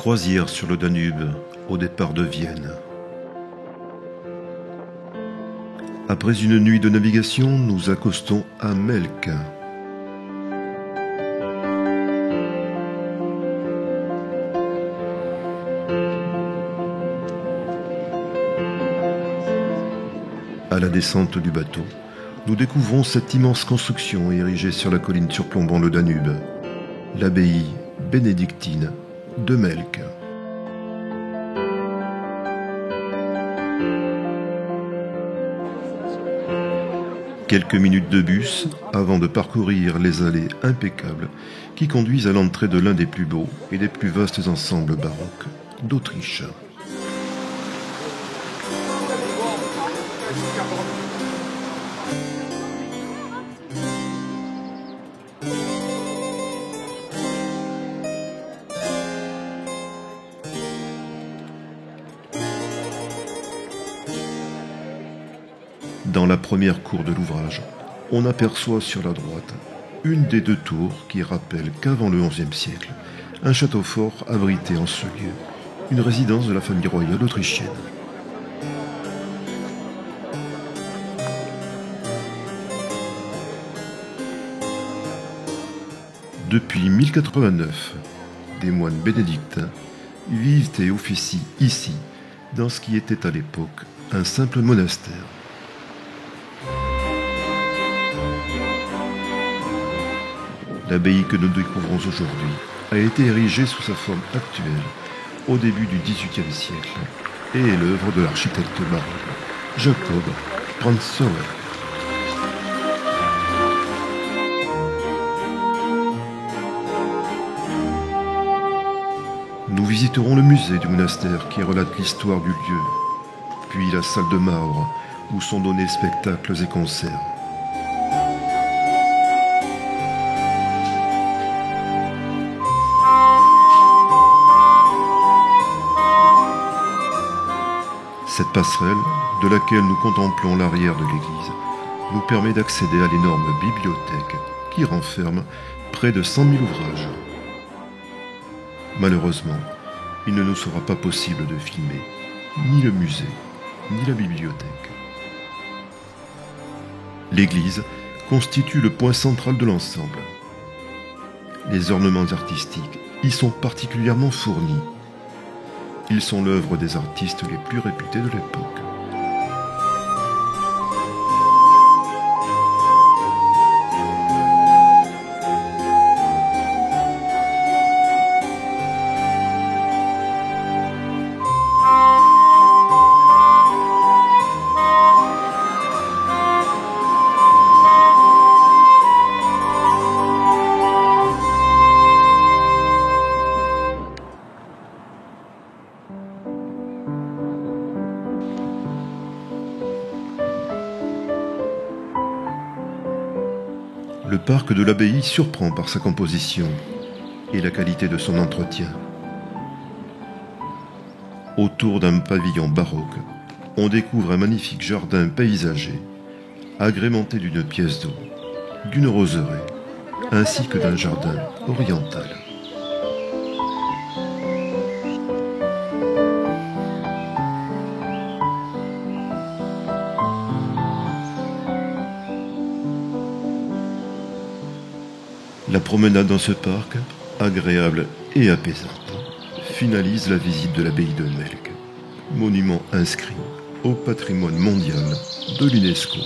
Croisière sur le Danube, au départ de Vienne. Après une nuit de navigation, nous accostons à Melk. À la descente du bateau, nous découvrons cette immense construction érigée sur la colline surplombant le Danube, l'abbaye bénédictine de Melk. Quelques minutes de bus avant de parcourir les allées impeccables qui conduisent à l'entrée de l'un des plus beaux et des plus vastes ensembles baroques d'Autriche. Dans la première cour de l'ouvrage, on aperçoit sur la droite une des deux tours qui rappelle qu'avant le XIe siècle, un château fort abritait en ce lieu une résidence de la famille royale autrichienne. Depuis 1089, des moines bénédictins vivent et officient ici, dans ce qui était à l'époque un simple monastère. L'abbaye que nous découvrons aujourd'hui a été érigée sous sa forme actuelle au début du XVIIIe siècle et est l'œuvre de l'architecte baroque Jacob Pranzauer. Nous visiterons le musée du monastère qui relate l'histoire du lieu, puis la salle de marbre où sont donnés spectacles et concerts. Cette passerelle, de laquelle nous contemplons l'arrière de l'église, nous permet d'accéder à l'énorme bibliothèque qui renferme près de 100 000 ouvrages. Malheureusement, il ne nous sera pas possible de filmer ni le musée, ni la bibliothèque. L'église constitue le point central de l'ensemble. Les ornements artistiques y sont particulièrement fournis. Ils sont l'œuvre des artistes les plus réputés de l'époque. Le parc de l'abbaye surprend par sa composition et la qualité de son entretien. Autour d'un pavillon baroque, on découvre un magnifique jardin paysager, agrémenté d'une pièce d'eau, d'une roseraie, ainsi que d'un jardin oriental. La promenade dans ce parc, agréable et apaisante, finalise la visite de l'abbaye de Melk, monument inscrit au patrimoine mondial de l'UNESCO.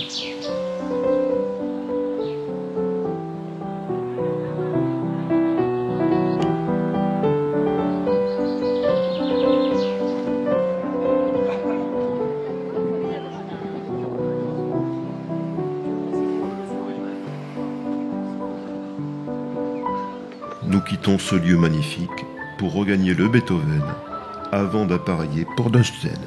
Nous quittons ce lieu magnifique pour regagner le Beethoven avant d'appareiller Port d'Unstein.